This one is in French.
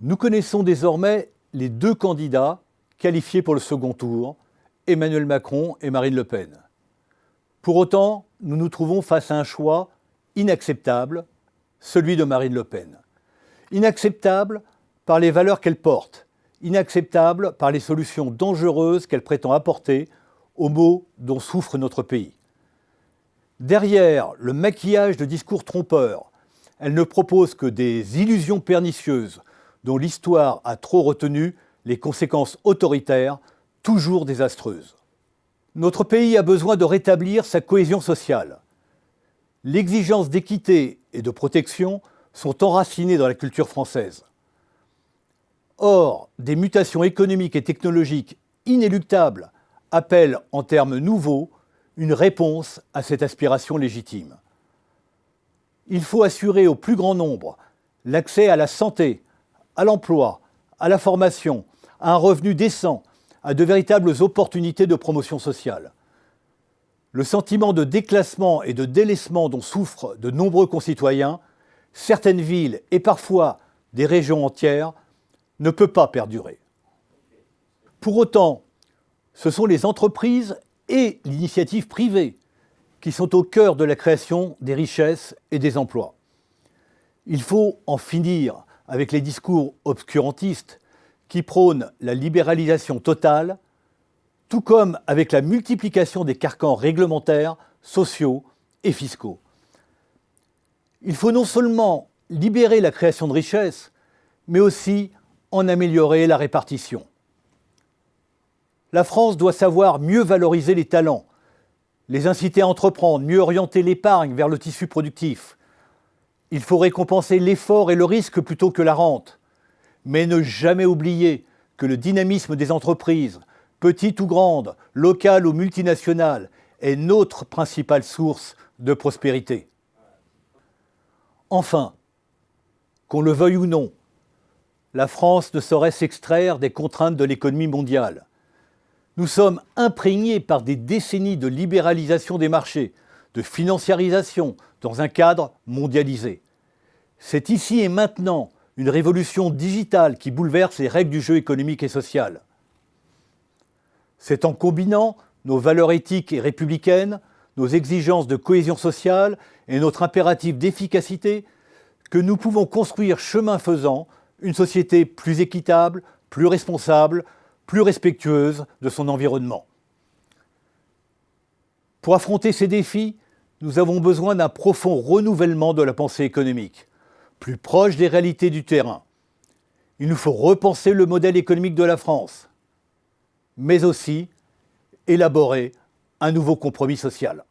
Nous connaissons désormais les deux candidats qualifiés pour le second tour, Emmanuel Macron et Marine Le Pen. Pour autant, nous nous trouvons face à un choix inacceptable, celui de Marine Le Pen. Inacceptable par les valeurs qu'elle porte, inacceptable par les solutions dangereuses qu'elle prétend apporter aux maux dont souffre notre pays. Derrière le maquillage de discours trompeurs, elle ne propose que des illusions pernicieuses dont l'histoire a trop retenu les conséquences autoritaires, toujours désastreuses. Notre pays a besoin de rétablir sa cohésion sociale. L'exigence d'équité et de protection sont enracinées dans la culture française. Or, des mutations économiques et technologiques inéluctables appellent en termes nouveaux une réponse à cette aspiration légitime. Il faut assurer au plus grand nombre l'accès à la santé, à l'emploi, à la formation, à un revenu décent, à de véritables opportunités de promotion sociale. Le sentiment de déclassement et de délaissement dont souffrent de nombreux concitoyens, certaines villes et parfois des régions entières, ne peut pas perdurer. Pour autant, ce sont les entreprises et l'initiative privée qui sont au cœur de la création des richesses et des emplois. Il faut en finir avec les discours obscurantistes qui prônent la libéralisation totale, tout comme avec la multiplication des carcans réglementaires, sociaux et fiscaux. Il faut non seulement libérer la création de richesses, mais aussi en améliorer la répartition. La France doit savoir mieux valoriser les talents, les inciter à entreprendre, mieux orienter l'épargne vers le tissu productif. Il faut récompenser l'effort et le risque plutôt que la rente, mais ne jamais oublier que le dynamisme des entreprises, petites ou grandes, locales ou multinationales, est notre principale source de prospérité. Enfin, qu'on le veuille ou non, la France ne saurait s'extraire des contraintes de l'économie mondiale. Nous sommes imprégnés par des décennies de libéralisation des marchés, de financiarisation dans un cadre mondialisé. C'est ici et maintenant une révolution digitale qui bouleverse les règles du jeu économique et social. C'est en combinant nos valeurs éthiques et républicaines, nos exigences de cohésion sociale et notre impératif d'efficacité que nous pouvons construire chemin faisant une société plus équitable, plus responsable, plus respectueuse de son environnement. Pour affronter ces défis, nous avons besoin d'un profond renouvellement de la pensée économique, plus proche des réalités du terrain. Il nous faut repenser le modèle économique de la France, mais aussi élaborer un nouveau compromis social.